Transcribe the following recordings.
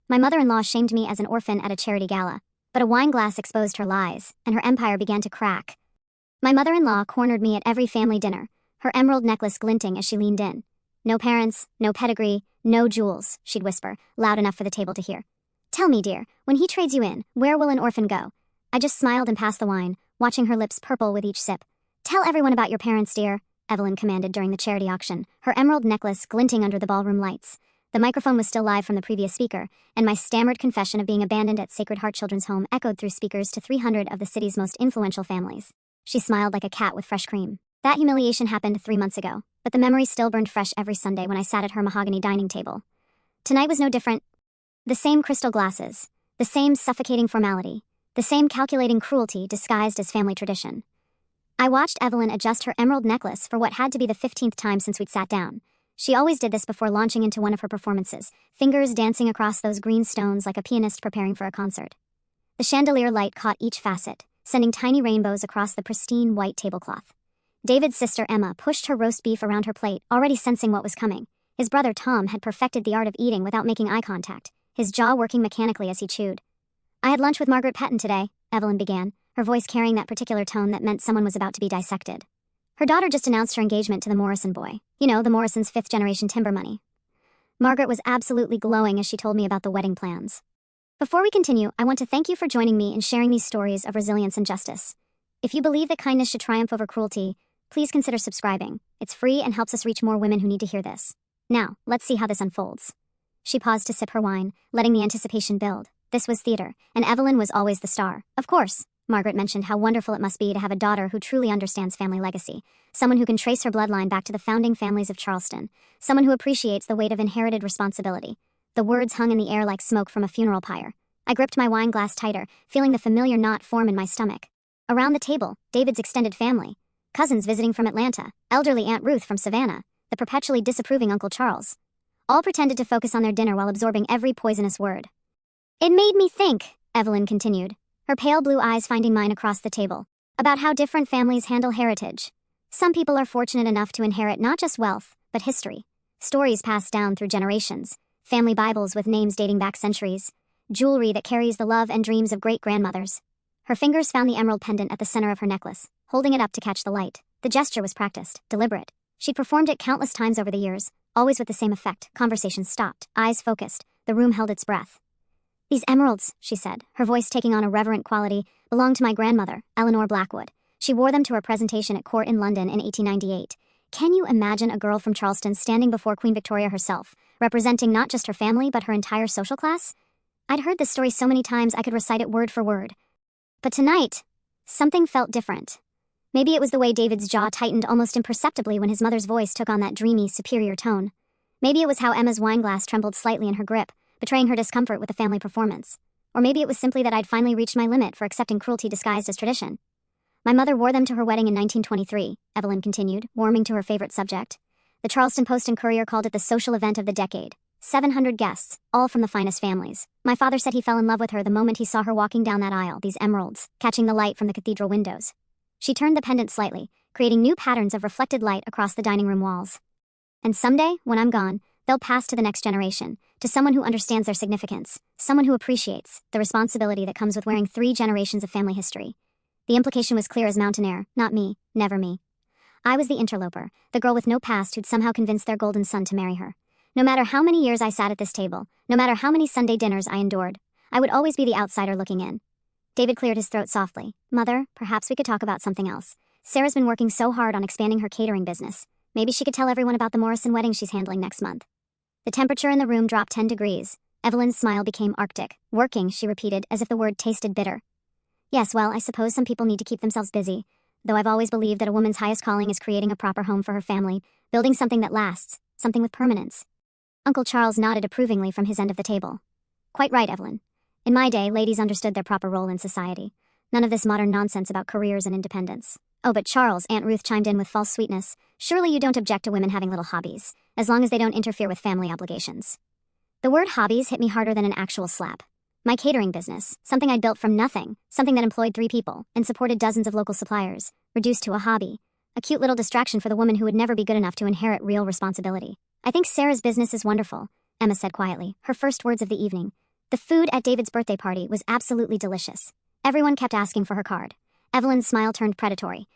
My mother-in-law shamed me as an orphan at a charity gala, but a wine glass exposed her lies, and her empire began to crack. My mother-in-law cornered me at every family dinner, her emerald necklace glinting as she leaned in. No parents, no pedigree, no jewels, she'd whisper, loud enough for the table to hear. Tell me, dear, when he trades you in, where will an orphan go? I just smiled and passed the wine, watching her lips purple with each sip. Tell everyone about your parents, dear, Evelyn commanded during the charity auction, her emerald necklace glinting under the ballroom lights. The microphone was still live from the previous speaker, and my stammered confession of being abandoned at Sacred Heart Children's Home echoed through speakers to 300 of the city's most influential families. She smiled like a cat with fresh cream. That humiliation happened 3 months ago, but the memory still burned fresh every Sunday when I sat at her mahogany dining table. Tonight was no different. The same crystal glasses, the same suffocating formality, the same calculating cruelty disguised as family tradition. I watched Evelyn adjust her emerald necklace for what had to be the 15th time since we'd sat down. She always did this before launching into one of her performances, fingers dancing across those green stones like a pianist preparing for a concert. The chandelier light caught each facet, sending tiny rainbows across the pristine white tablecloth. David's sister Emma pushed her roast beef around her plate, already sensing what was coming. His brother Tom had perfected the art of eating without making eye contact, his jaw working mechanically as he chewed. I had lunch with Margaret Petton today, Evelyn began, her voice carrying that particular tone that meant someone was about to be dissected. Her daughter just announced her engagement to the Morrison boy. You know, the Morrisons' fifth-generation timber money. Margaret was absolutely glowing as she told me about the wedding plans. Before we continue, I want to thank you for joining me in sharing these stories of resilience and justice. If you believe that kindness should triumph over cruelty, please consider subscribing. It's free and helps us reach more women who need to hear this. Now, let's see how this unfolds. She paused to sip her wine, letting the anticipation build. This was theater, and Evelyn was always the star. Of course, Margaret mentioned how wonderful it must be to have a daughter who truly understands family legacy, someone who can trace her bloodline back to the founding families of Charleston, someone who appreciates the weight of inherited responsibility. The words hung in the air like smoke from a funeral pyre. I gripped my wine glass tighter, feeling the familiar knot form in my stomach. Around the table, David's extended family. Cousins visiting from Atlanta, elderly Aunt Ruth from Savannah, the perpetually disapproving Uncle Charles. All pretended to focus on their dinner while absorbing every poisonous word. It made me think, Evelyn continued, her pale blue eyes finding mine across the table, about how different families handle heritage. Some people are fortunate enough to inherit not just wealth, but history. Stories passed down through generations, family Bibles with names dating back centuries, jewelry that carries the love and dreams of great-grandmothers. Her fingers found the emerald pendant at the center of her necklace, holding it up to catch the light. The gesture was practiced, deliberate. She'd performed it countless times over the years, always with the same effect. Conversations stopped, eyes focused, the room held its breath. These emeralds, she said, her voice taking on a reverent quality, belonged to my grandmother, Eleanor Blackwood. She wore them to her presentation at court in London in 1898. Can you imagine a girl from Charleston standing before Queen Victoria herself, representing not just her family but her entire social class? I'd heard this story so many times I could recite it word for word. But tonight, something felt different. Maybe it was the way David's jaw tightened almost imperceptibly when his mother's voice took on that dreamy, superior tone. Maybe it was how Emma's wine glass trembled slightly in her grip, betraying her discomfort with the family performance. Or maybe it was simply that I'd finally reached my limit for accepting cruelty disguised as tradition. My mother wore them to her wedding in 1923, Evelyn continued, warming to her favorite subject. The Charleston Post and Courier called it the social event of the decade. 700 guests, all from the finest families. My father said he fell in love with her the moment he saw her walking down that aisle, these emeralds, catching the light from the cathedral windows. She turned the pendant slightly, creating new patterns of reflected light across the dining room walls. And someday, when I'm gone, they'll pass to the next generation, to someone who understands their significance, someone who appreciates the responsibility that comes with wearing 3 generations of family history. The implication was clear as mountain air, not me, never me. I was the interloper, the girl with no past who'd somehow convinced their golden son to marry her. No matter how many years I sat at this table, no matter how many Sunday dinners I endured, I would always be the outsider looking in. David cleared his throat softly. Mother, perhaps we could talk about something else. Sarah's been working so hard on expanding her catering business. Maybe she could tell everyone about the Morrison wedding she's handling next month. The temperature in the room dropped 10 degrees. Evelyn's smile became arctic. Working, she repeated, as if the word tasted bitter. Yes, well, I suppose some people need to keep themselves busy, though I've always believed that a woman's highest calling is creating a proper home for her family, building something that lasts, something with permanence. Uncle Charles nodded approvingly from his end of the table. Quite right, Evelyn. In my day, ladies understood their proper role in society. None of this modern nonsense about careers and independence. Oh, but Charles, Aunt Ruth chimed in with false sweetness. Surely you don't object to women having little hobbies, as long as they don't interfere with family obligations. The word hobbies hit me harder than an actual slap. My catering business, something I'd built from nothing, something that employed 3 people, and supported dozens of local suppliers, reduced to a hobby. A cute little distraction for the woman who would never be good enough to inherit real responsibility. I think Sarah's business is wonderful, Emma said quietly, her first words of the evening. The food at David's birthday party was absolutely delicious. Everyone kept asking for her card. Evelyn's smile turned predatory.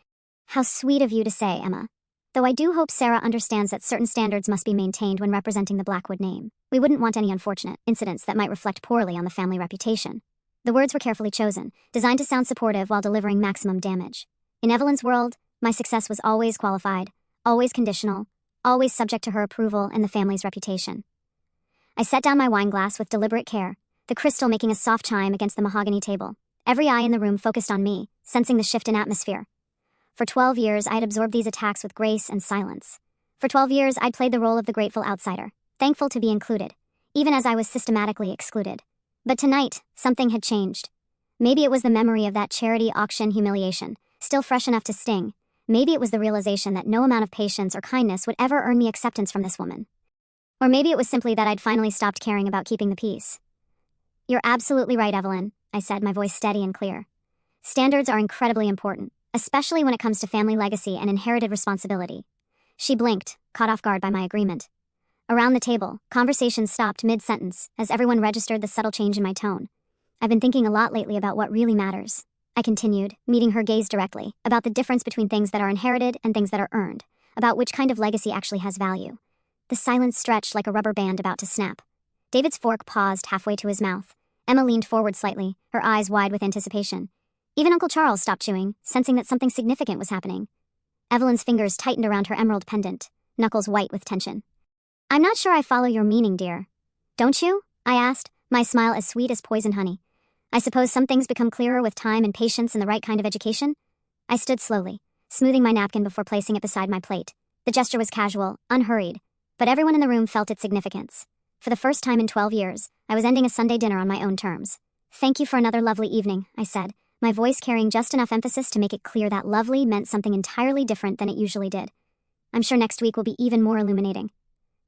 How sweet of you to say, Emma. Though I do hope Sarah understands that certain standards must be maintained when representing the Blackwood name. We wouldn't want any unfortunate incidents that might reflect poorly on the family reputation. The words were carefully chosen, designed to sound supportive while delivering maximum damage. In Evelyn's world, my success was always qualified, always conditional, always subject to her approval and the family's reputation. I set down my wine glass with deliberate care, the crystal making a soft chime against the mahogany table. Every eye in the room focused on me, sensing the shift in atmosphere. For 12 years, I had absorbed these attacks with grace and silence. For 12 years, I'd played the role of the grateful outsider, thankful to be included, even as I was systematically excluded. But tonight, something had changed. Maybe it was the memory of that charity auction humiliation, still fresh enough to sting. Maybe it was the realization that no amount of patience or kindness would ever earn me acceptance from this woman. Or maybe it was simply that I'd finally stopped caring about keeping the peace. You're absolutely right, Evelyn, I said, my voice steady and clear. Standards are incredibly important, especially when it comes to family legacy and inherited responsibility. She blinked, caught off guard by my agreement. Around the table, conversation stopped mid-sentence as everyone registered the subtle change in my tone. I've been thinking a lot lately about what really matters, I continued, meeting her gaze directly, about the difference between things that are inherited and things that are earned, about which kind of legacy actually has value. The silence stretched like a rubber band about to snap. David's fork paused halfway to his mouth. Emma leaned forward slightly, her eyes wide with anticipation. Even Uncle Charles stopped chewing, sensing that something significant was happening. Evelyn's fingers tightened around her emerald pendant, knuckles white with tension. I'm not sure I follow your meaning, dear. Don't you? I asked, my smile as sweet as poison honey. I suppose some things become clearer with time and patience and the right kind of education? I stood slowly, smoothing my napkin before placing it beside my plate. The gesture was casual, unhurried, but everyone in the room felt its significance. For the first time in 12 years, I was ending a Sunday dinner on my own terms. Thank you for another lovely evening, I said, my voice carrying just enough emphasis to make it clear that lovely meant something entirely different than it usually did. I'm sure next week will be even more illuminating.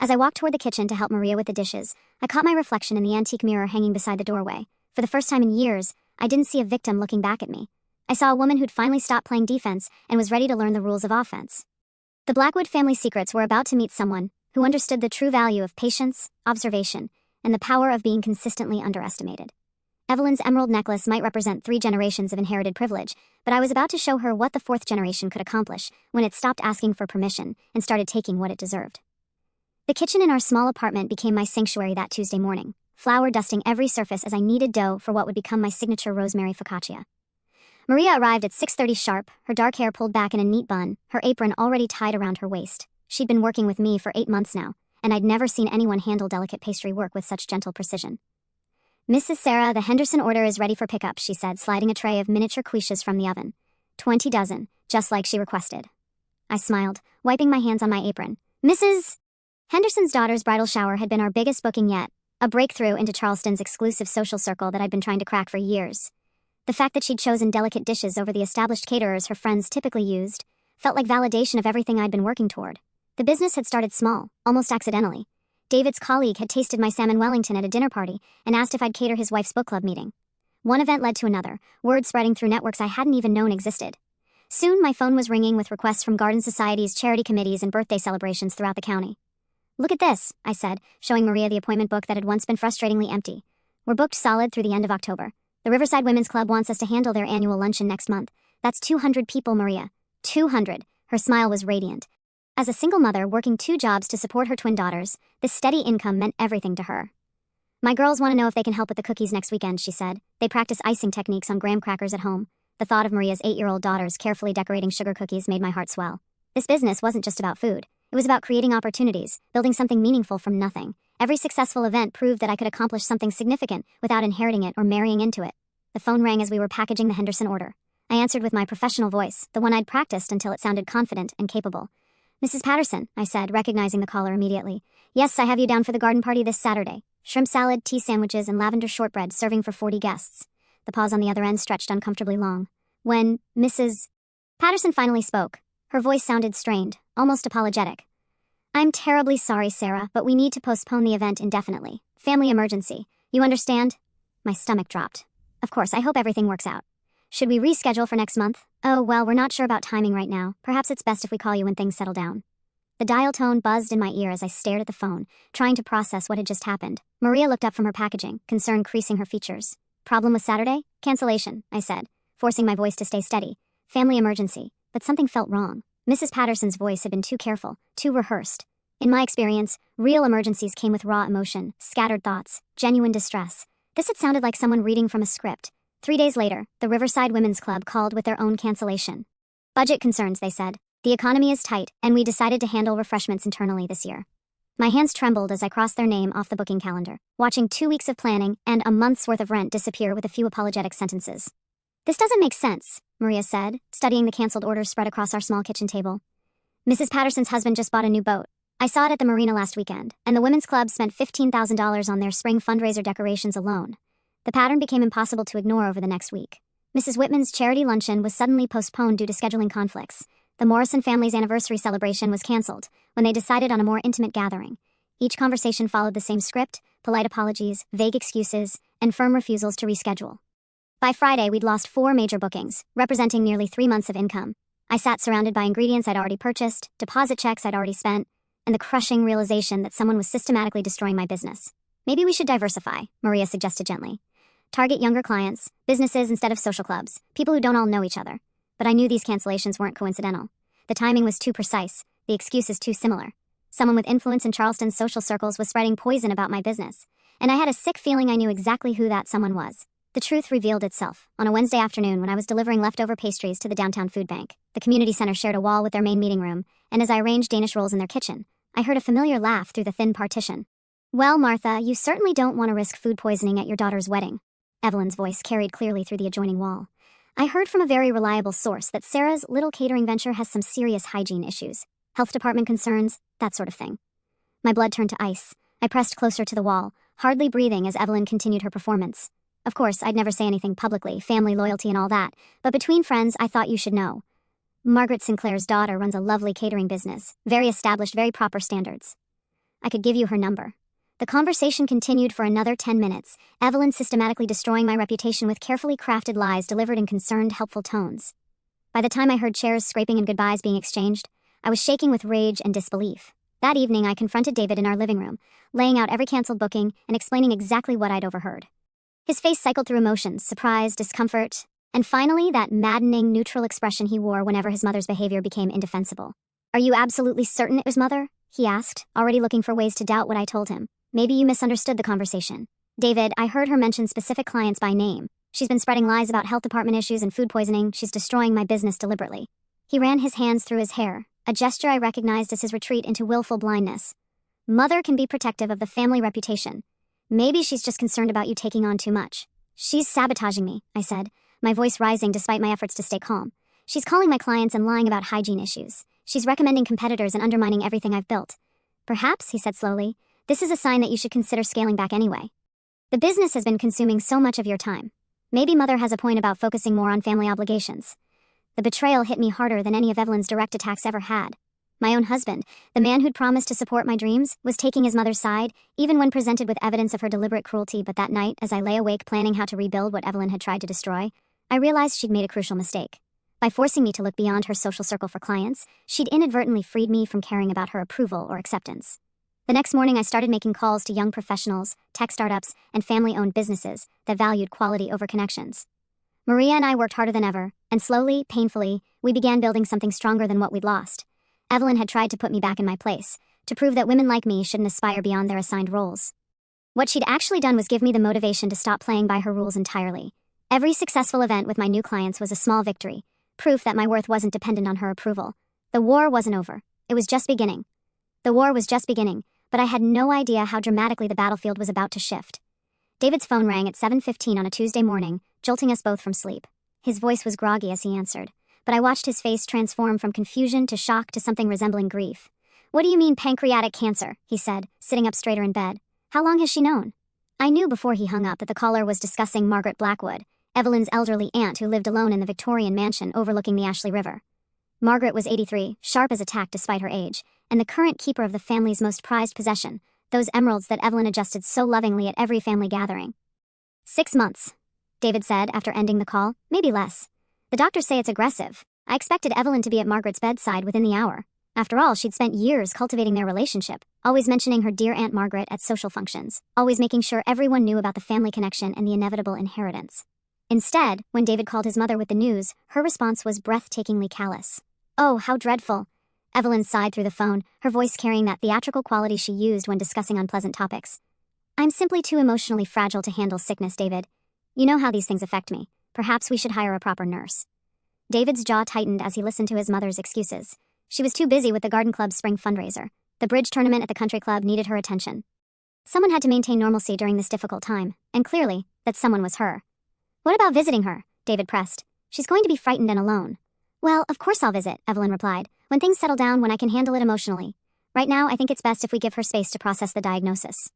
As I walked toward the kitchen to help Maria with the dishes, I caught my reflection in the antique mirror hanging beside the doorway. For the first time in years, I didn't see a victim looking back at me. I saw a woman who'd finally stopped playing defense and was ready to learn the rules of offense. The Blackwood family secrets were about to meet someone who understood the true value of patience, observation, and the power of being consistently underestimated. Evelyn's emerald necklace might represent 3 generations of inherited privilege, but I was about to show her what the 4th generation could accomplish when it stopped asking for permission and started taking what it deserved. The kitchen in our small apartment became my sanctuary that Tuesday morning, flour dusting every surface as I kneaded dough for what would become my signature rosemary focaccia. Maria arrived at 6:30 sharp, her dark hair pulled back in a neat bun, her apron already tied around her waist. She'd been working with me for 8 months now, and I'd never seen anyone handle delicate pastry work with such gentle precision. Mrs. Sarah, the Henderson order is ready for pickup, she said, sliding a tray of miniature quiches from the oven. 20 dozen, just like she requested. I smiled, wiping my hands on my apron. Mrs. Henderson's daughter's bridal shower had been our biggest booking yet, a breakthrough into Charleston's exclusive social circle that I'd been trying to crack for years. The fact that she'd chosen delicate dishes over the established caterers her friends typically used felt like validation of everything I'd been working toward. The business had started small, almost accidentally. David's colleague had tasted my salmon Wellington at a dinner party and asked if I'd cater his wife's book club meeting. One event led to another, word spreading through networks I hadn't even known existed. Soon my phone was ringing with requests from garden societies, charity committees, and birthday celebrations throughout the county. Look at this, I said, showing Maria the appointment book that had once been frustratingly empty. We're booked solid through the end of October. The Riverside Women's Club wants us to handle their annual luncheon next month. That's 200 people, Maria. 200. Her smile was radiant. As a single mother working 2 jobs to support her twin daughters, this steady income meant everything to her. My girls want to know if they can help with the cookies next weekend, she said. They practice icing techniques on graham crackers at home. The thought of Maria's 8-year-old daughters carefully decorating sugar cookies made my heart swell. This business wasn't just about food. It was about creating opportunities, building something meaningful from nothing. Every successful event proved that I could accomplish something significant without inheriting it or marrying into it. The phone rang as we were packaging the Henderson order. I answered with my professional voice, the one I'd practiced until it sounded confident and capable. Mrs. Patterson, I said, recognizing the caller immediately. Yes, I have you down for the garden party this Saturday. Shrimp salad, tea sandwiches, and lavender shortbread serving for 40 guests. The pause on the other end stretched uncomfortably long. When Mrs. Patterson finally spoke, her voice sounded strained, almost apologetic. I'm terribly sorry, Sarah, but we need to postpone the event indefinitely. Family emergency. You understand? My stomach dropped. Of course, I hope everything works out. Should we reschedule for next month? Oh, well, we're not sure about timing right now. Perhaps it's best if we call you when things settle down. The dial tone buzzed in my ear as I stared at the phone, trying to process what had just happened. Maria looked up from her packaging, concern creasing her features. Problem with Saturday? Cancellation, I said, forcing my voice to stay steady. Family emergency, but something felt wrong. Mrs. Patterson's voice had been too careful, too rehearsed. In my experience, real emergencies came with raw emotion, scattered thoughts, genuine distress. This had sounded like someone reading from a script. 3 days later, the Riverside Women's Club called with their own cancellation. Budget concerns, they said. The economy is tight, and we decided to handle refreshments internally this year. My hands trembled as I crossed their name off the booking calendar, watching 2 weeks of planning and a month's worth of rent disappear with a few apologetic sentences. This doesn't make sense, Maria said, studying the canceled orders spread across our small kitchen table. Mrs. Patterson's husband just bought a new boat. I saw it at the marina last weekend, and the women's club spent $15,000 on their spring fundraiser decorations alone. The pattern became impossible to ignore over the next week. Mrs. Whitman's charity luncheon was suddenly postponed due to scheduling conflicts. The Morrison family's anniversary celebration was canceled when they decided on a more intimate gathering. Each conversation followed the same script: polite apologies, vague excuses, and firm refusals to reschedule. By Friday, we'd lost 4 major bookings, representing nearly 3 months of income. I sat surrounded by ingredients I'd already purchased, deposit checks I'd already spent, and the crushing realization that someone was systematically destroying my business. Maybe we should diversify, Maria suggested gently. Target younger clients, businesses instead of social clubs, people who don't all know each other. But I knew these cancellations weren't coincidental. The timing was too precise, the excuses too similar. Someone with influence in Charleston's social circles was spreading poison about my business, and I had a sick feeling I knew exactly who that someone was. The truth revealed itself on a Wednesday afternoon when I was delivering leftover pastries to the downtown food bank. The community center shared a wall with their main meeting room, and as I arranged Danish rolls in their kitchen, I heard a familiar laugh through the thin partition. Well, Martha, you certainly don't want to risk food poisoning at your daughter's wedding. Evelyn's voice carried clearly through the adjoining wall. I heard from a very reliable source that Sarah's little catering venture has some serious hygiene issues, health department concerns, that sort of thing. My blood turned to ice. I pressed closer to the wall, hardly breathing as Evelyn continued her performance. Of course, I'd never say anything publicly, family loyalty and all that, but between friends, I thought you should know. Margaret Sinclair's daughter runs a lovely catering business, very established, very proper standards. I could give you her number. The conversation continued for another 10 minutes, Evelyn systematically destroying my reputation with carefully crafted lies delivered in concerned, helpful tones. By the time I heard chairs scraping and goodbyes being exchanged, I was shaking with rage and disbelief. That evening, I confronted David in our living room, laying out every canceled booking and explaining exactly what I'd overheard. His face cycled through emotions: surprise, discomfort, and finally that maddening neutral expression he wore whenever his mother's behavior became indefensible. "Are you absolutely certain it was Mother?" he asked, already looking for ways to doubt what I told him. "Maybe you misunderstood the conversation. David, I heard her mention specific clients by name. She's been spreading lies about health department issues and food poisoning. She's destroying my business deliberately." He ran his hands through his hair, a gesture I recognized as his retreat into willful blindness. "Mother can be protective of the family reputation. Maybe she's just concerned about you taking on too much." "She's sabotaging me," I said, my voice rising despite my efforts to stay calm. "She's calling my clients and lying about hygiene issues. She's recommending competitors and undermining everything I've built." "Perhaps," he said slowly, "this is a sign that you should consider scaling back anyway. The business has been consuming so much of your time. Maybe Mother has a point about focusing more on family obligations." The betrayal hit me harder than any of Evelyn's direct attacks ever had. My own husband, the man who'd promised to support my dreams, was taking his mother's side, even when presented with evidence of her deliberate cruelty. But that night, as I lay awake planning how to rebuild what Evelyn had tried to destroy, I realized she'd made a crucial mistake. By forcing me to look beyond her social circle for clients, she'd inadvertently freed me from caring about her approval or acceptance. The next morning, I started making calls to young professionals, tech startups, and family-owned businesses that valued quality over connections. Maria and I worked harder than ever, and slowly, painfully, we began building something stronger than what we'd lost. Evelyn had tried to put me back in my place, to prove that women like me shouldn't aspire beyond their assigned roles. What she'd actually done was give me the motivation to stop playing by her rules entirely. Every successful event with my new clients was a small victory, proof that my worth wasn't dependent on her approval. The war wasn't over. It was just beginning. The war was just beginning, but I had no idea how dramatically the battlefield was about to shift. David's phone rang at 7:15 on a Tuesday morning, jolting us both from sleep. His voice was groggy as he answered, but I watched his face transform from confusion to shock to something resembling grief. "What do you mean pancreatic cancer?" he said, sitting up straighter in bed. "How long has she known?" I knew before he hung up that the caller was discussing Margaret Blackwood, Evelyn's elderly aunt who lived alone in the Victorian mansion overlooking the Ashley River. Margaret was 83, sharp as a tack despite her age, and the current keeper of the family's most prized possession, those emeralds that Evelyn adjusted so lovingly at every family gathering. 6 months, David said after ending the call, maybe less. The doctors say it's aggressive. I expected Evelyn to be at Margaret's bedside within the hour. After all, she'd spent years cultivating their relationship, always mentioning her dear Aunt Margaret at social functions, always making sure everyone knew about the family connection and the inevitable inheritance. Instead, when David called his mother with the news, her response was breathtakingly callous. "Oh, how dreadful." Evelyn sighed through the phone, her voice carrying that theatrical quality she used when discussing unpleasant topics. "I'm simply too emotionally fragile to handle sickness, David. You know how these things affect me. Perhaps we should hire a proper nurse." David's jaw tightened as he listened to his mother's excuses. She was too busy with the garden club's spring fundraiser. The bridge tournament at the country club needed her attention. Someone had to maintain normalcy during this difficult time, and clearly, that someone was her. "What about visiting her?" David pressed. "She's going to be frightened and alone." "Well, of course I'll visit," Evelyn replied. "When things settle down, when I can handle it emotionally. Right now, I think it's best if we give her space to process the diagnosis."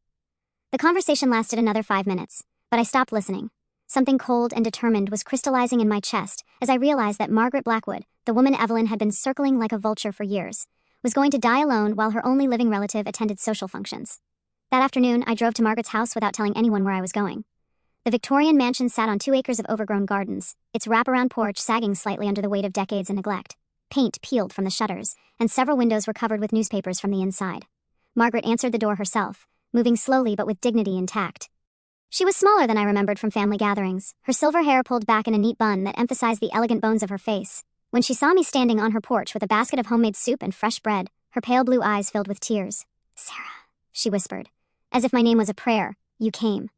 The conversation lasted another 5 minutes, but I stopped listening. Something cold and determined was crystallizing in my chest as I realized that Margaret Blackwood, the woman Evelyn had been circling like a vulture for years, was going to die alone while her only living relative attended social functions. That afternoon, I drove to Margaret's house without telling anyone where I was going. The Victorian mansion sat on 2 acres of overgrown gardens, its wraparound porch sagging slightly under the weight of decades of neglect. Paint peeled from the shutters, and several windows were covered with newspapers from the inside. Margaret answered the door herself, moving slowly but with dignity intact. She was smaller than I remembered from family gatherings, her silver hair pulled back in a neat bun that emphasized the elegant bones of her face. When she saw me standing on her porch with a basket of homemade soup and fresh bread, her pale blue eyes filled with tears. "Sarah," she whispered. As if my name was a prayer, "You came."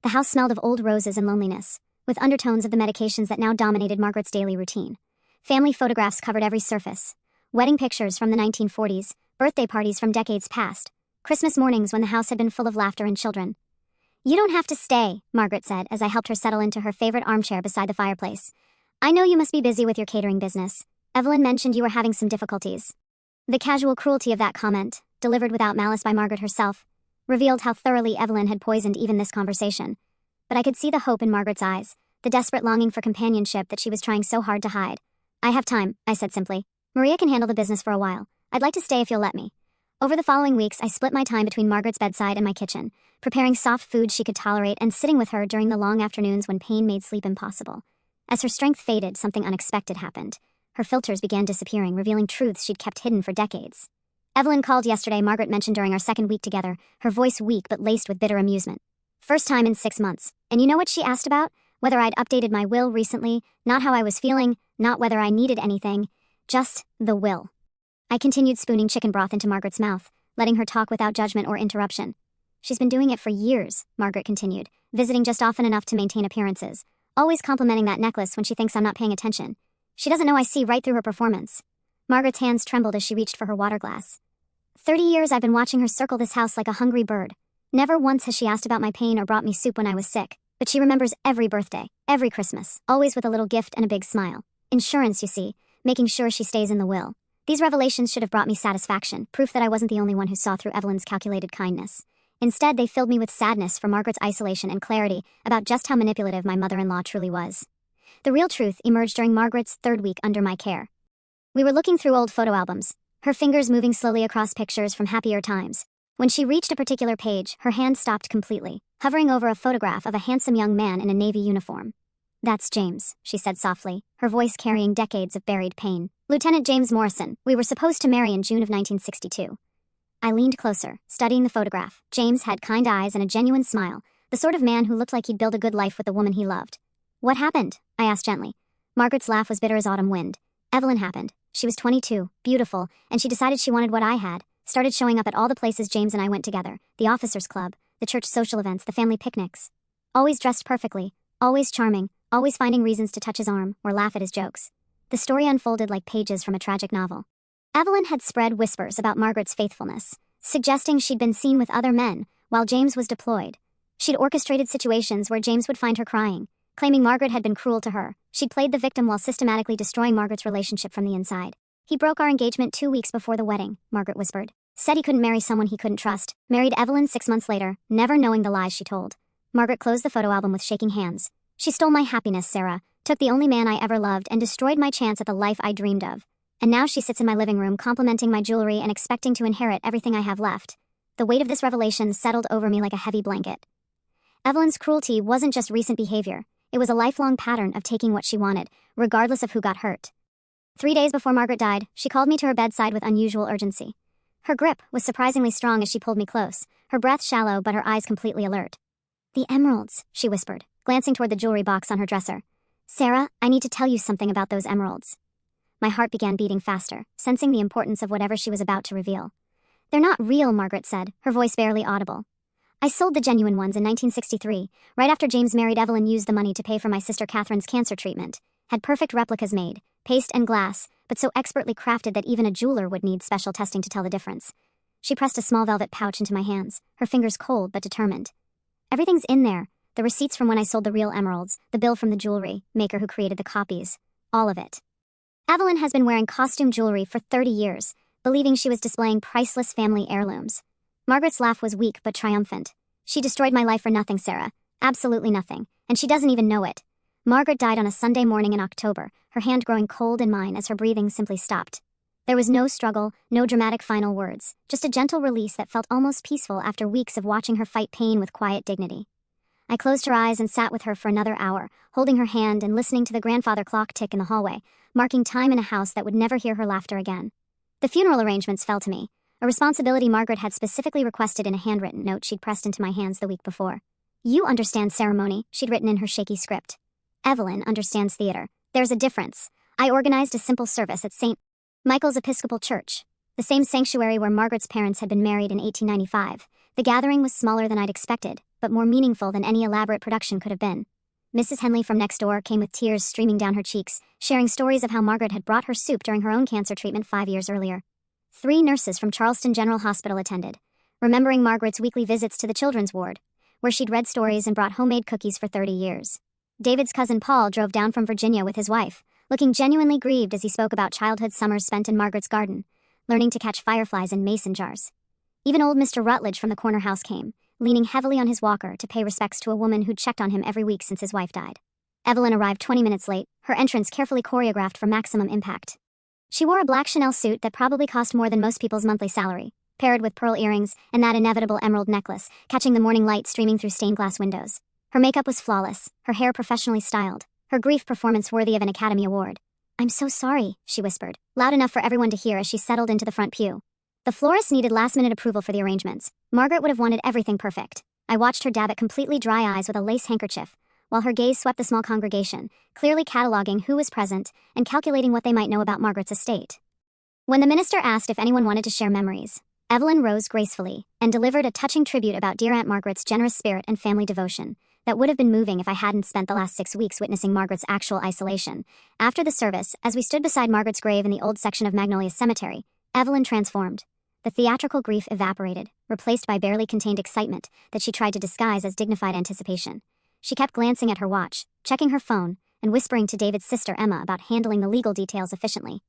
The house smelled of old roses and loneliness, with undertones of the medications that now dominated Margaret's daily routine. Family photographs covered every surface. Wedding pictures from the 1940s, birthday parties from decades past, Christmas mornings when the house had been full of laughter and children. "You don't have to stay," Margaret said as I helped her settle into her favorite armchair beside the fireplace. "I know you must be busy with your catering business. Evelyn mentioned you were having some difficulties." The casual cruelty of that comment, delivered without malice by Margaret herself, revealed how thoroughly Evelyn had poisoned even this conversation. But I could see the hope in Margaret's eyes, the desperate longing for companionship that she was trying so hard to hide. "I have time," I said simply. "Maria can handle the business for a while. I'd like to stay if you'll let me." Over the following weeks, I split my time between Margaret's bedside and my kitchen, preparing soft food she could tolerate and sitting with her during the long afternoons when pain made sleep impossible. As her strength faded, something unexpected happened. Her filters began disappearing, revealing truths she'd kept hidden for decades. "Evelyn called yesterday," Margaret mentioned during our second week together, her voice weak but laced with bitter amusement. "First time in 6 months. And you know what she asked about? Whether I'd updated my will recently, not how I was feeling, not whether I needed anything, just the will." I continued spooning chicken broth into Margaret's mouth, letting her talk without judgment or interruption. "She's been doing it for years," Margaret continued, "visiting just often enough to maintain appearances, always complimenting that necklace when she thinks I'm not paying attention. She doesn't know I see right through her performance." Margaret's hands trembled as she reached for her water glass. 30 years I've been watching her circle this house like a hungry bird. Never once has she asked about my pain or brought me soup when I was sick, but she remembers every birthday, every Christmas, always with a little gift and a big smile. Insurance, you see, making sure she stays in the will. These revelations should have brought me satisfaction, proof that I wasn't the only one who saw through Evelyn's calculated kindness. Instead, they filled me with sadness for Margaret's isolation and clarity about just how manipulative my mother-in-law truly was. The real truth emerged during Margaret's 3rd week under my care. We were looking through old photo albums, her fingers moving slowly across pictures from happier times. When she reached a particular page, her hand stopped completely, hovering over a photograph of a handsome young man in a navy uniform. "That's James," she said softly, her voice carrying decades of buried pain. "Lieutenant James Morrison. We were supposed to marry in June of 1962. I leaned closer, studying the photograph. James had kind eyes and a genuine smile, the sort of man who looked like he'd build a good life with the woman he loved. "What happened?" I asked gently. Margaret's laugh was bitter as autumn wind. "Evelyn happened. She was 22, beautiful, and she decided she wanted what I had. Started showing up at all the places James and I went together, the officers' club, the church social events, the family picnics. Always dressed perfectly, always charming, always finding reasons to touch his arm or laugh at his jokes. The story unfolded like pages from a tragic novel. Evelyn had spread whispers about Margaret's faithfulness, suggesting she'd been seen with other men while James was deployed. She'd orchestrated situations where James would find her crying, claiming Margaret had been cruel to her. She'd played the victim while systematically destroying Margaret's relationship from the inside. "He broke our engagement 2 weeks before the wedding," Margaret whispered. "Said he couldn't marry someone he couldn't trust. Married Evelyn 6 months later, never knowing the lies she told." Margaret closed the photo album with shaking hands. "She stole my happiness, Sarah, took the only man I ever loved and destroyed my chance at the life I dreamed of. And now she sits in my living room complimenting my jewelry and expecting to inherit everything I have left." The weight of this revelation settled over me like a heavy blanket. Evelyn's cruelty wasn't just recent behavior. It was a lifelong pattern of taking what she wanted, regardless of who got hurt. 3 days before Margaret died, she called me to her bedside with unusual urgency. Her grip was surprisingly strong as she pulled me close, her breath shallow but her eyes completely alert. "The emeralds," she whispered, glancing toward the jewelry box on her dresser. "Sarah, I need to tell you something about those emeralds." My heart began beating faster, sensing the importance of whatever she was about to reveal. "They're not real," Margaret said, her voice barely audible. "I sold the genuine ones in 1963, right after James married Evelyn used the money to pay for my sister Catherine's cancer treatment. Had perfect replicas made, paste and glass, but so expertly crafted that even a jeweler would need special testing to tell the difference." She pressed a small velvet pouch into my hands, her fingers cold but determined. "Everything's in there. The receipts from when I sold the real emeralds, the bill from the jewelry maker who created the copies. All of it." Evelyn has been wearing costume jewelry for 30 years, believing she was displaying priceless family heirlooms. Margaret's laugh was weak but triumphant. "She destroyed my life for nothing, Sarah. Absolutely nothing. And she doesn't even know it." Margaret died on a Sunday morning in October, her hand growing cold in mine as her breathing simply stopped. There was no struggle, no dramatic final words, just a gentle release that felt almost peaceful after weeks of watching her fight pain with quiet dignity. I closed her eyes and sat with her for another hour, holding her hand and listening to the grandfather clock tick in the hallway, marking time in a house that would never hear her laughter again. The funeral arrangements fell to me, a responsibility Margaret had specifically requested in a handwritten note she'd pressed into my hands the week before. "You understand ceremony," she'd written in her shaky script. "Evelyn understands theater. There's a difference. I organized a simple service at St. Michael's Episcopal Church, the same sanctuary where Margaret's parents had been married in 1895. The gathering was smaller than I'd expected, but more meaningful than any elaborate production could have been. Mrs. Henley from next door came with tears streaming down her cheeks, sharing stories of how Margaret had brought her soup during her own cancer treatment 5 years earlier. 3 nurses from Charleston General Hospital attended, remembering Margaret's weekly visits to the children's ward, where she'd read stories and brought homemade cookies for 30 years. David's cousin Paul drove down from Virginia with his wife, looking genuinely grieved as he spoke about childhood summers spent in Margaret's garden, learning to catch fireflies in mason jars. Even old Mr. Rutledge from the corner house came, leaning heavily on his walker to pay respects to a woman who'd checked on him every week since his wife died. Evelyn arrived 20 minutes late, her entrance carefully choreographed for maximum impact. She wore a black Chanel suit that probably cost more than most people's monthly salary, paired with pearl earrings and that inevitable emerald necklace, catching the morning light streaming through stained glass windows. Her makeup was flawless, her hair professionally styled, her grief performance worthy of an Academy Award. "I'm so sorry," she whispered, loud enough for everyone to hear as she settled into the front pew. The florist needed last-minute approval for the arrangements. Margaret would have wanted everything perfect. I watched her dab at completely dry eyes with a lace handkerchief, while her gaze swept the small congregation, clearly cataloging who was present and calculating what they might know about Margaret's estate. When the minister asked if anyone wanted to share memories, Evelyn rose gracefully and delivered a touching tribute about dear Aunt Margaret's generous spirit and family devotion that would have been moving if I hadn't spent the last 6 weeks witnessing Margaret's actual isolation. After the service, as we stood beside Margaret's grave in the old section of Magnolia Cemetery, Evelyn transformed. The theatrical grief evaporated, replaced by barely contained excitement that she tried to disguise as dignified anticipation. She kept glancing at her watch, checking her phone, and whispering to David's sister Emma about handling the legal details efficiently.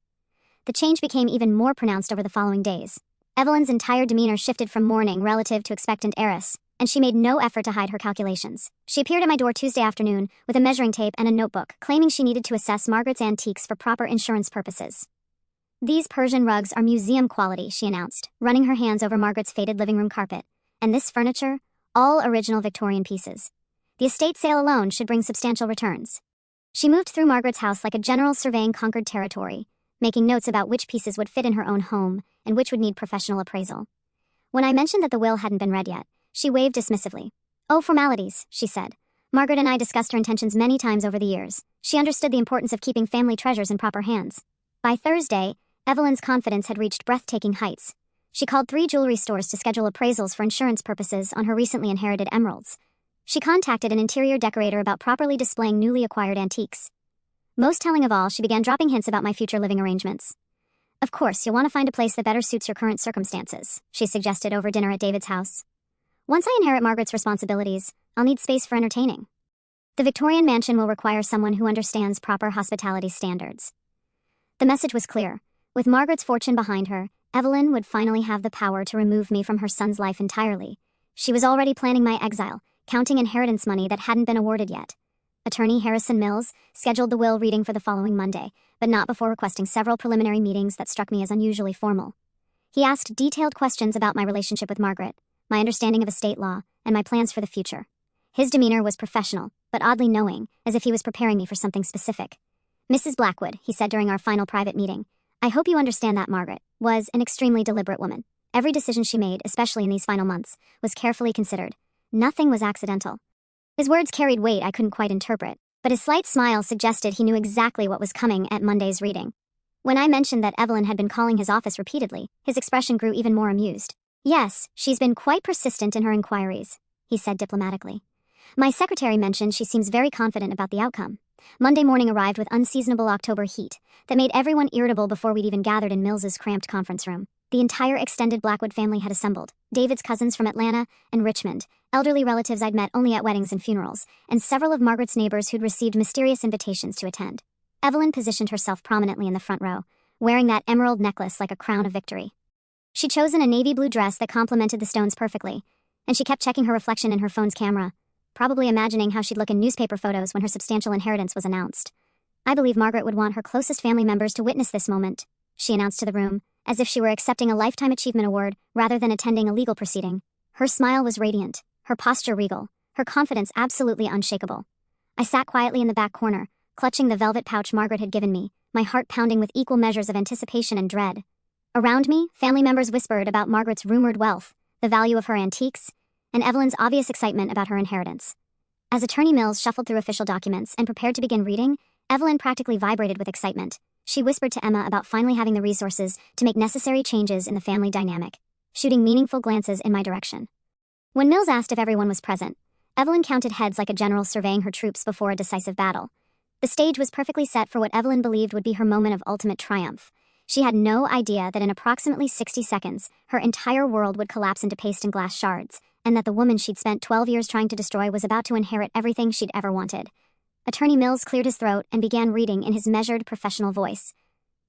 The change became even more pronounced over the following days. Evelyn's entire demeanor shifted from mourning relative to expectant heiress, and she made no effort to hide her calculations. She appeared at my door Tuesday afternoon with a measuring tape and a notebook, claiming she needed to assess Margaret's antiques for proper insurance purposes. "These Persian rugs are museum quality," she announced, running her hands over Margaret's faded living room carpet. "And this furniture, all original Victorian pieces. The estate sale alone should bring substantial returns." She moved through Margaret's house like a general surveying conquered territory, making notes about which pieces would fit in her own home and which would need professional appraisal. When I mentioned that the will hadn't been read yet, she waved dismissively. "Oh, formalities," she said. "Margaret and I discussed her intentions many times over the years. She understood the importance of keeping family treasures in proper hands." By Thursday, Evelyn's confidence had reached breathtaking heights. She called 3 jewelry stores to schedule appraisals for insurance purposes on her recently inherited emeralds. She contacted an interior decorator about properly displaying newly acquired antiques. Most telling of all, she began dropping hints about my future living arrangements. "Of course, you'll want to find a place that better suits your current circumstances," she suggested over dinner at David's house. "Once I inherit Margaret's responsibilities, I'll need space for entertaining. The Victorian mansion will require someone who understands proper hospitality standards." The message was clear. With Margaret's fortune behind her, Evelyn would finally have the power to remove me from her son's life entirely. She was already planning my exile, counting inheritance money that hadn't been awarded yet. Attorney Harrison Mills scheduled the will reading for the following Monday, but not before requesting several preliminary meetings that struck me as unusually formal. He asked detailed questions about my relationship with Margaret, my understanding of estate law, and my plans for the future. His demeanor was professional, but oddly knowing, as if he was preparing me for something specific. Mrs. Blackwood, he said during our final private meeting, I hope you understand that Margaret was an extremely deliberate woman. Every decision she made, especially in these final months, was carefully considered. Nothing was accidental. His words carried weight I couldn't quite interpret, but his slight smile suggested he knew exactly what was coming at Monday's reading. When I mentioned that Evelyn had been calling his office repeatedly, his expression grew even more amused. Yes, she's been quite persistent in her inquiries, he said diplomatically. My secretary mentioned she seems very confident about the outcome. Monday morning arrived with unseasonable October heat that made everyone irritable before we'd even gathered in Mills's cramped conference room. The entire extended Blackwood family had assembled. David's cousins from Atlanta and Richmond, elderly relatives I'd met only at weddings and funerals, and several of Margaret's neighbors who'd received mysterious invitations to attend. Evelyn positioned herself prominently in the front row, wearing that emerald necklace like a crown of victory. She'd chosen a navy blue dress that complemented the stones perfectly, and she kept checking her reflection in her phone's camera, probably imagining how she'd look in newspaper photos when her substantial inheritance was announced. I believe Margaret would want her closest family members to witness this moment, she announced to the room, as if she were accepting a Lifetime Achievement Award rather than attending a legal proceeding. Her smile was radiant, her posture regal, her confidence absolutely unshakable. I sat quietly in the back corner, clutching the velvet pouch Margaret had given me, my heart pounding with equal measures of anticipation and dread. Around me, family members whispered about Margaret's rumored wealth, the value of her antiques, and Evelyn's obvious excitement about her inheritance. As Attorney Mills shuffled through official documents and prepared to begin reading, Evelyn practically vibrated with excitement. She whispered to Emma about finally having the resources to make necessary changes in the family dynamic, shooting meaningful glances in my direction. When Mills asked if everyone was present, Evelyn counted heads like a general surveying her troops before a decisive battle. The stage was perfectly set for what Evelyn believed would be her moment of ultimate triumph. She had no idea that in approximately 60 seconds, her entire world would collapse into paste and glass shards, and that the woman she'd spent 12 years trying to destroy was about to inherit everything she'd ever wanted. Attorney Mills cleared his throat and began reading in his measured, professional voice.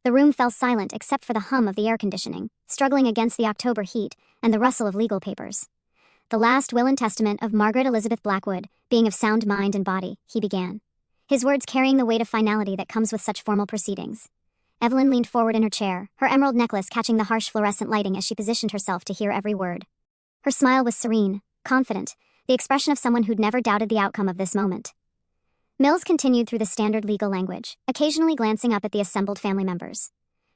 The room fell silent except for the hum of the air conditioning, struggling against the October heat, and the rustle of legal papers. The last will and testament of Margaret Elizabeth Blackwood, being of sound mind and body, he began, his words carrying the weight of finality that comes with such formal proceedings. Evelyn leaned forward in her chair, her emerald necklace catching the harsh fluorescent lighting as she positioned herself to hear every word. Her smile was serene, confident, the expression of someone who'd never doubted the outcome of this moment. Mills continued through the standard legal language, occasionally glancing up at the assembled family members.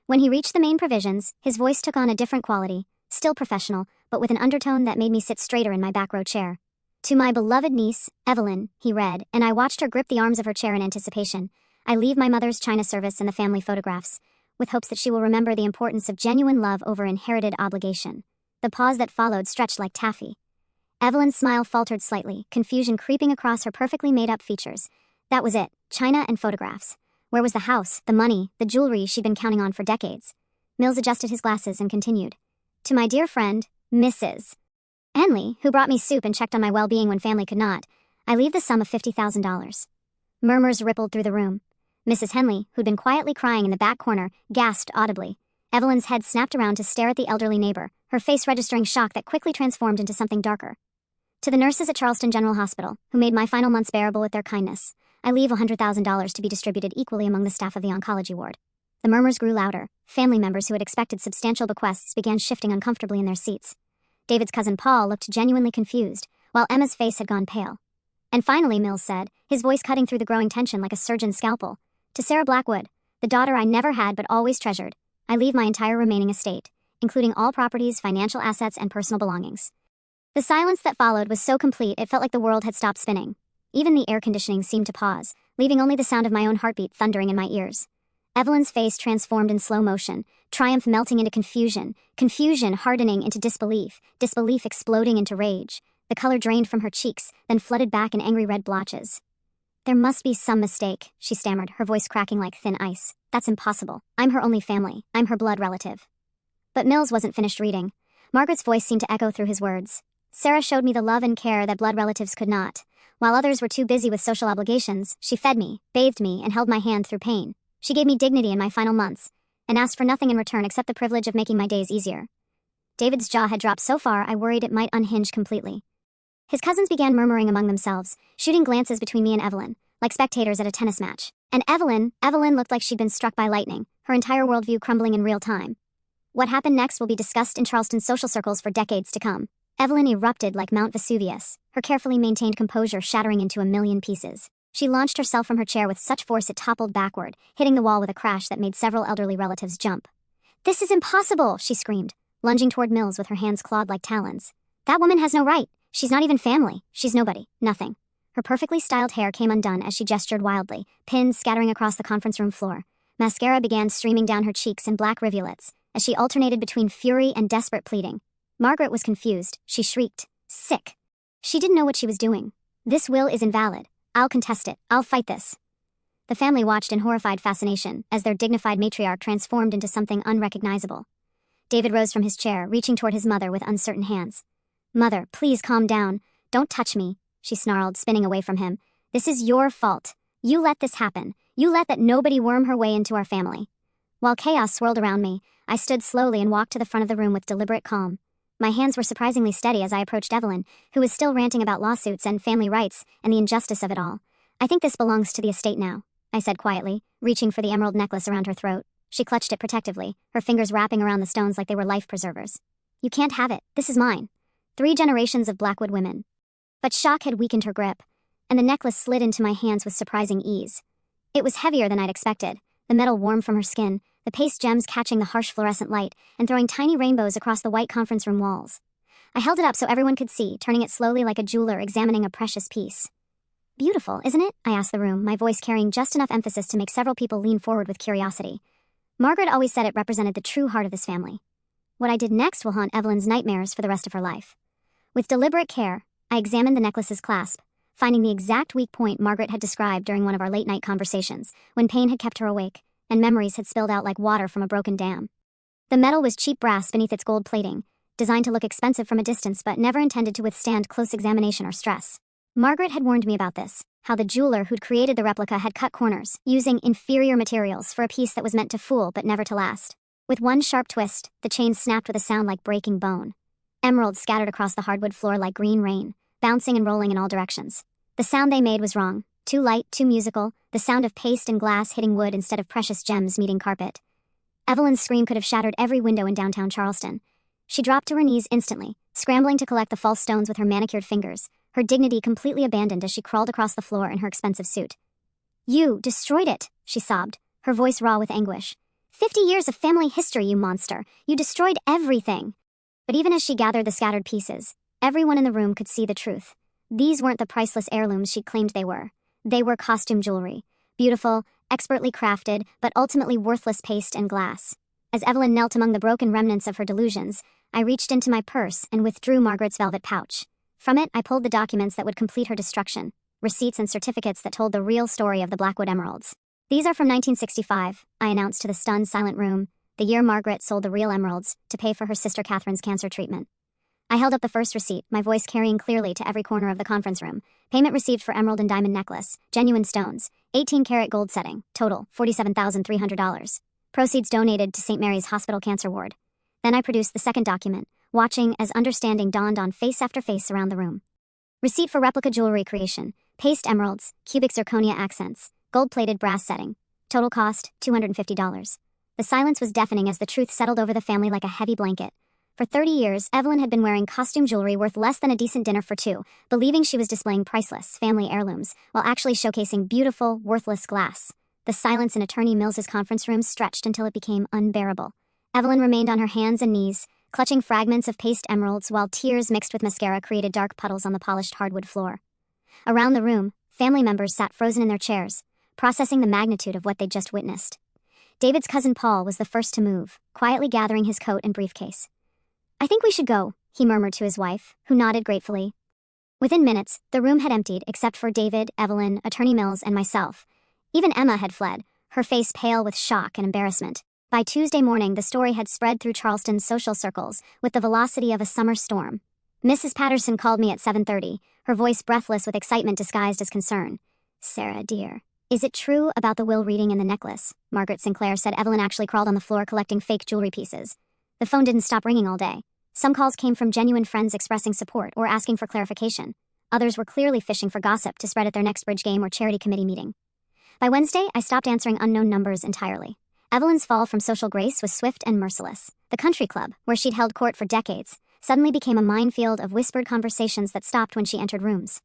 When he reached the main provisions, his voice took on a different quality, still professional, but with an undertone that made me sit straighter in my back row chair. To my beloved niece, Evelyn, he read, and I watched her grip the arms of her chair in anticipation. I leave my mother's china service and the family photographs, with hopes that she will remember the importance of genuine love over inherited obligation. The pause that followed stretched like taffy. Evelyn's smile faltered slightly, confusion creeping across her perfectly made-up features. That was it, china and photographs. Where was the house, the money, the jewelry she'd been counting on for decades? Mills adjusted his glasses and continued. To my dear friend, Mrs. Henley, who brought me soup and checked on my well-being when family could not, I leave the sum of $50,000. Murmurs rippled through the room. Mrs. Henley, who'd been quietly crying in the back corner, gasped audibly. Evelyn's head snapped around to stare at the elderly neighbor, her face registering shock that quickly transformed into something darker. To the nurses at Charleston General Hospital, who made my final months bearable with their kindness, I leave $100,000 to be distributed equally among the staff of the oncology ward. The murmurs grew louder. Family members who had expected substantial bequests began shifting uncomfortably in their seats. David's cousin Paul looked genuinely confused, while Emma's face had gone pale. And finally, Mills said, his voice cutting through the growing tension like a surgeon's scalpel, to Sarah Blackwood, the daughter I never had but always treasured, I leave my entire remaining estate, including all properties, financial assets, and personal belongings. The silence that followed was so complete it felt like the world had stopped spinning. Even the air conditioning seemed to pause, leaving only the sound of my own heartbeat thundering in my ears. Evelyn's face transformed in slow motion, triumph melting into confusion, confusion hardening into disbelief, disbelief exploding into rage. The color drained from her cheeks, then flooded back in angry red blotches. There must be some mistake, she stammered, her voice cracking like thin ice. That's impossible. I'm her only family. I'm her blood relative. But Mills wasn't finished reading. Margaret's voice seemed to echo through his words. Sarah showed me the love and care that blood relatives could not. While others were too busy with social obligations, she fed me, bathed me, and held my hand through pain. She gave me dignity in my final months, and asked for nothing in return except the privilege of making my days easier. David's jaw had dropped so far I worried it might unhinge completely. His cousins began murmuring among themselves, shooting glances between me and Evelyn, like spectators at a tennis match. And Evelyn looked like she'd been struck by lightning, her entire worldview crumbling in real time. What happened next will be discussed in Charleston social circles for decades to come. Evelyn erupted like Mount Vesuvius, her carefully maintained composure shattering into a million pieces. She launched herself from her chair with such force it toppled backward, hitting the wall with a crash that made several elderly relatives jump. "This is impossible!" she screamed, lunging toward Mills with her hands clawed like talons. "That woman has no right. She's not even family. She's nobody. Nothing." Her perfectly styled hair came undone as she gestured wildly, pins scattering across the conference room floor. Mascara began streaming down her cheeks in black rivulets, as she alternated between fury and desperate pleading. Margaret was confused. She shrieked. Sick. She didn't know what she was doing. "This will is invalid. I'll contest it. I'll fight this." The family watched in horrified fascination as their dignified matriarch transformed into something unrecognizable. David rose from his chair, reaching toward his mother with uncertain hands. "Mother, please calm down. Don't touch me," she snarled, spinning away from him. "This is your fault. You let this happen. You let that nobody worm her way into our family." While chaos swirled around me, I stood slowly and walked to the front of the room with deliberate calm. My hands were surprisingly steady as I approached Evelyn, who was still ranting about lawsuits and family rights and the injustice of it all. "I think this belongs to the estate now," I said quietly, reaching for the emerald necklace around her throat. She clutched it protectively, her fingers wrapping around the stones like they were life preservers. "You can't have it. This is mine. 3 generations of Blackwood women." But shock had weakened her grip, and the necklace slid into my hands with surprising ease. It was heavier than I'd expected, the metal warm from her skin, the paste gems catching the harsh fluorescent light and throwing tiny rainbows across the white conference room walls. I held it up so everyone could see, turning it slowly like a jeweler examining a precious piece. "Beautiful, isn't it?" I asked the room, my voice carrying just enough emphasis to make several people lean forward with curiosity. Margaret always said it represented the true heart of this family. What I did next will haunt Evelyn's nightmares for the rest of her life. With deliberate care, I examined the necklace's clasp, finding the exact weak point Margaret had described during one of our late-night conversations, when pain had kept her awake, and memories had spilled out like water from a broken dam. The metal was cheap brass beneath its gold plating, designed to look expensive from a distance but never intended to withstand close examination or stress. Margaret had warned me about this, how the jeweler who'd created the replica had cut corners, using inferior materials for a piece that was meant to fool but never to last. With one sharp twist, the chain snapped with a sound like breaking bone. Emeralds scattered across the hardwood floor like green rain, bouncing and rolling in all directions. The sound they made was wrong. Too light, too musical, the sound of paste and glass hitting wood instead of precious gems meeting carpet. Evelyn's scream could have shattered every window in downtown Charleston. She dropped to her knees instantly, scrambling to collect the false stones with her manicured fingers, her dignity completely abandoned as she crawled across the floor in her expensive suit. "You destroyed it," she sobbed, her voice raw with anguish. 50 years of family history, you monster. You destroyed everything." But even as she gathered the scattered pieces, everyone in the room could see the truth. These weren't the priceless heirlooms she'd claimed they were. They were costume jewelry. Beautiful, expertly crafted, but ultimately worthless paste and glass. As Evelyn knelt among the broken remnants of her delusions, I reached into my purse and withdrew Margaret's velvet pouch. From it, I pulled the documents that would complete her destruction, receipts and certificates that told the real story of the Blackwood emeralds. "These are from 1965, I announced to the stunned, silent room, the year Margaret sold the real emeralds to pay for her sister Catherine's cancer treatment. I held up the first receipt, my voice carrying clearly to every corner of the conference room. Payment received for emerald and diamond necklace, genuine stones, 18-karat gold setting, total $47,300. Proceeds donated to St. Mary's Hospital Cancer Ward. Then I produced the second document, watching as understanding dawned on face after face around the room. Receipt for replica jewelry creation, paste emeralds, cubic zirconia accents, gold-plated brass setting. Total cost, $250. The silence was deafening as the truth settled over the family like a heavy blanket. For 30 years, Evelyn had been wearing costume jewelry worth less than a decent dinner for two, believing she was displaying priceless family heirlooms, while actually showcasing beautiful, worthless glass. The silence in Attorney Mills's conference room stretched until it became unbearable. Evelyn remained on her hands and knees, clutching fragments of paste emeralds while tears mixed with mascara created dark puddles on the polished hardwood floor. Around the room, family members sat frozen in their chairs, processing the magnitude of what they'd just witnessed. David's cousin Paul was the first to move, quietly gathering his coat and briefcase. "I think we should go," he murmured to his wife, who nodded gratefully. Within minutes, the room had emptied except for David, Evelyn, Attorney Mills, and myself. Even Emma had fled, her face pale with shock and embarrassment. By Tuesday morning, the story had spread through Charleston's social circles with the velocity of a summer storm. Mrs. Patterson called me at 7:30, her voice breathless with excitement disguised as concern. "Sarah, dear, is it true about the will reading in the necklace?" Margaret Sinclair said. Evelyn actually crawled on the floor collecting fake jewelry pieces. The phone didn't stop ringing all day. Some calls came from genuine friends expressing support or asking for clarification. Others were clearly fishing for gossip to spread at their next bridge game or charity committee meeting. By Wednesday, I stopped answering unknown numbers entirely. Evelyn's fall from social grace was swift and merciless. The country club, where she'd held court for decades, suddenly became a minefield of whispered conversations that stopped when she entered rooms.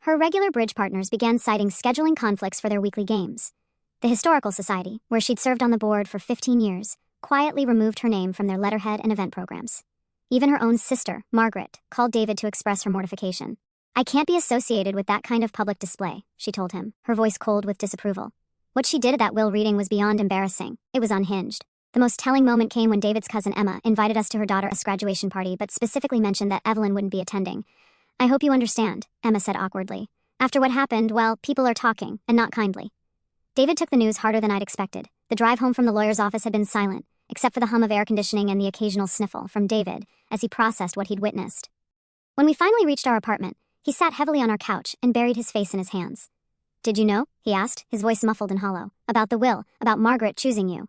Her regular bridge partners began citing scheduling conflicts for their weekly games. The Historical Society, where she'd served on the board for 15 years, quietly removed her name from their letterhead and event programs. Even her own sister, Margaret, called David to express her mortification. "I can't be associated with that kind of public display," she told him, her voice cold with disapproval. What she did at that will reading was beyond embarrassing. It was unhinged. The most telling moment came when David's cousin Emma invited us to her daughter's graduation party but specifically mentioned that Evelyn wouldn't be attending. "I hope you understand," Emma said awkwardly. "After what happened, well, people are talking, and not kindly." David took the news harder than I'd expected. The drive home from the lawyer's office had been silent, except for the hum of air conditioning and the occasional sniffle from David as he processed what he'd witnessed. When we finally reached our apartment, he sat heavily on our couch and buried his face in his hands. "Did you know?" he asked, his voice muffled and hollow. "About the will, about Margaret choosing you."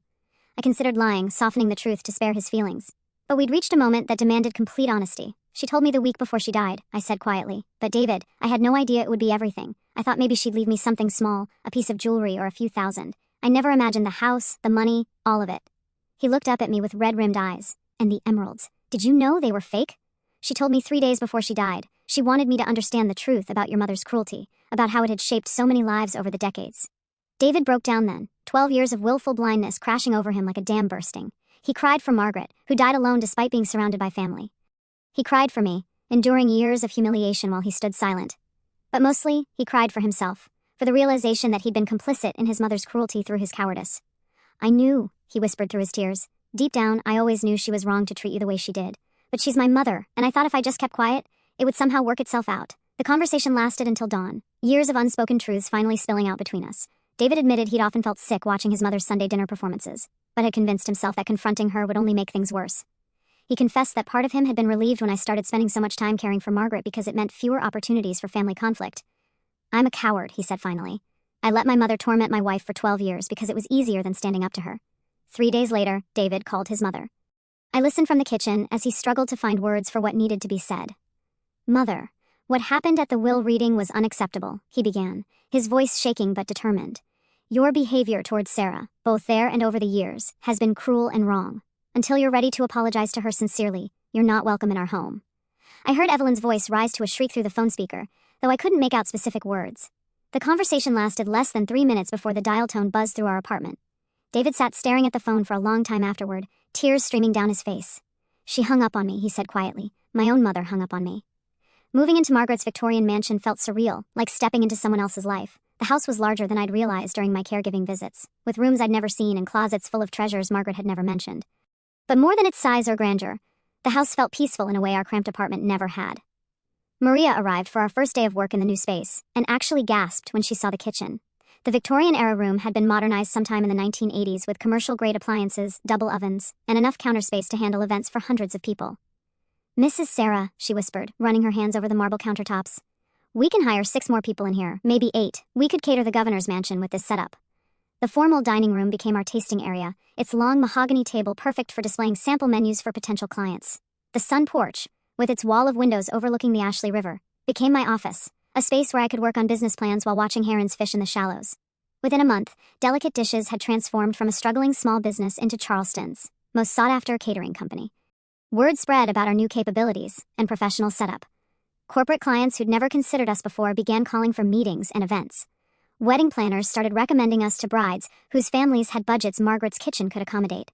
I considered lying, softening the truth to spare his feelings. But we'd reached a moment that demanded complete honesty. "She told me the week before she died," I said quietly. "But David, I had no idea it would be everything. I thought maybe she'd leave me something small, a piece of jewelry or a few thousand. I never imagined the house, the money, all of it." He looked up at me with red-rimmed eyes. "And the emeralds. Did you know they were fake? She told me 3 days before she died. She wanted me to understand the truth about your mother's cruelty, about how it had shaped so many lives over the decades." David broke down then, 12 years of willful blindness crashing over him like a dam bursting. He cried for Margaret, who died alone despite being surrounded by family. He cried for me, enduring years of humiliation while he stood silent. But mostly, he cried for himself, for the realization that he'd been complicit in his mother's cruelty through his cowardice. "I knew," he whispered through his tears. "Deep down, I always knew she was wrong to treat you the way she did. But she's my mother, and I thought if I just kept quiet, it would somehow work itself out." The conversation lasted until dawn, years of unspoken truths finally spilling out between us. David admitted he'd often felt sick watching his mother's Sunday dinner performances, but had convinced himself that confronting her would only make things worse. He confessed that part of him had been relieved when I started spending so much time caring for Margaret because it meant fewer opportunities for family conflict. "I'm a coward," he said finally. "I let my mother torment my wife for 12 years because it was easier than standing up to her." 3 days later, David called his mother. I listened from the kitchen as he struggled to find words for what needed to be said. "Mother, what happened at the will reading was unacceptable," he began, his voice shaking but determined. "Your behavior towards Sarah, both there and over the years, has been cruel and wrong. Until you're ready to apologize to her sincerely, you're not welcome in our home." I heard Evelyn's voice rise to a shriek through the phone speaker, though I couldn't make out specific words. The conversation lasted less than 3 minutes before the dial tone buzzed through our apartment. David sat staring at the phone for a long time afterward, tears streaming down his face. "She hung up on me," he said quietly. "My own mother hung up on me." Moving into Margaret's Victorian mansion felt surreal, like stepping into someone else's life. The house was larger than I'd realized during my caregiving visits, with rooms I'd never seen and closets full of treasures Margaret had never mentioned. But more than its size or grandeur, the house felt peaceful in a way our cramped apartment never had. Maria arrived for our first day of work in the new space, and actually gasped when she saw the kitchen. The Victorian-era room had been modernized sometime in the 1980s with commercial-grade appliances, double ovens, and enough counter space to handle events for hundreds of people. "Mrs. Sarah," she whispered, running her hands over the marble countertops. "We can hire 6 more people in here, maybe 8. We could cater the governor's mansion with this setup." The formal dining room became our tasting area, its long mahogany table perfect for displaying sample menus for potential clients. The sun porch, with its wall of windows overlooking the Ashley River, became my office, a space where I could work on business plans while watching herons fish in the shallows. Within a month, Delicate Dishes had transformed from a struggling small business into Charleston's most sought-after catering company. Word spread about our new capabilities and professional setup. Corporate clients who'd never considered us before began calling for meetings and events. Wedding planners started recommending us to brides whose families had budgets Margaret's kitchen could accommodate.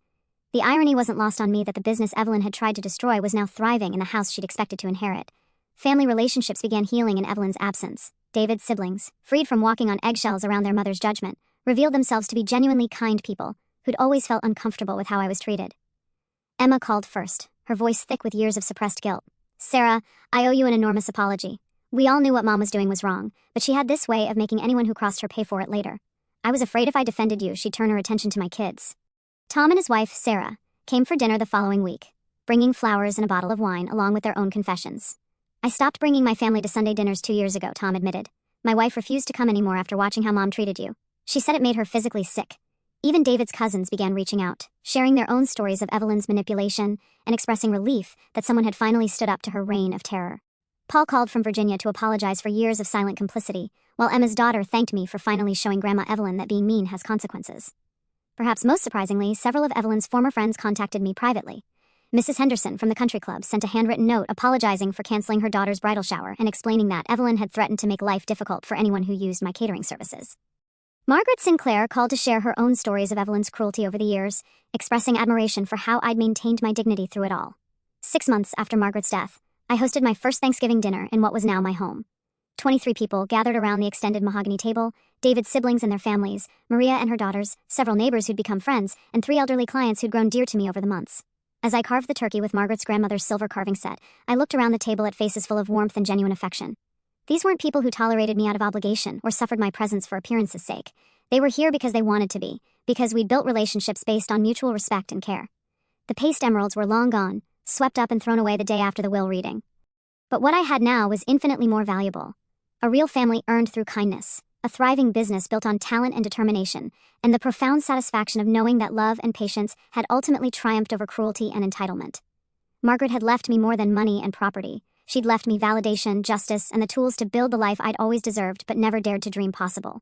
The irony wasn't lost on me that the business Evelyn had tried to destroy was now thriving in the house she'd expected to inherit. Family relationships began healing in Evelyn's absence. David's siblings, freed from walking on eggshells around their mother's judgment, revealed themselves to be genuinely kind people who'd always felt uncomfortable with how I was treated. Emma called first, her voice thick with years of suppressed guilt. "Sarah, I owe you an enormous apology. We all knew what Mom was doing was wrong, but she had this way of making anyone who crossed her pay for it later. I was afraid if I defended you, she'd turn her attention to my kids." Tom and his wife, Sarah, came for dinner the following week, bringing flowers and a bottle of wine along with their own confessions. "I stopped bringing my family to Sunday dinners 2 years ago," Tom admitted. "My wife refused to come anymore after watching how Mom treated you. She said it made her physically sick." Even David's cousins began reaching out, sharing their own stories of Evelyn's manipulation and expressing relief that someone had finally stood up to her reign of terror. Paul called from Virginia to apologize for years of silent complicity, while Emma's daughter thanked me for finally showing Grandma Evelyn that being mean has consequences. Perhaps most surprisingly, several of Evelyn's former friends contacted me privately. Mrs. Henderson from the country club sent a handwritten note apologizing for canceling her daughter's bridal shower and explaining that Evelyn had threatened to make life difficult for anyone who used my catering services. Margaret Sinclair called to share her own stories of Evelyn's cruelty over the years, expressing admiration for how I'd maintained my dignity through it all. 6 months after Margaret's death, I hosted my first Thanksgiving dinner in what was now my home. 23 people gathered around the extended mahogany table, David's siblings and their families, Maria and her daughters, several neighbors who'd become friends, and 3 elderly clients who'd grown dear to me over the months. As I carved the turkey with Margaret's grandmother's silver carving set, I looked around the table at faces full of warmth and genuine affection. These weren't people who tolerated me out of obligation or suffered my presence for appearance's sake. They were here because they wanted to be, because we'd built relationships based on mutual respect and care. The paste emeralds were long gone, swept up and thrown away the day after the will reading. But what I had now was infinitely more valuable. A real family earned through kindness, a thriving business built on talent and determination, and the profound satisfaction of knowing that love and patience had ultimately triumphed over cruelty and entitlement. Margaret had left me more than money and property. She'd left me validation, justice, and the tools to build the life I'd always deserved but never dared to dream possible.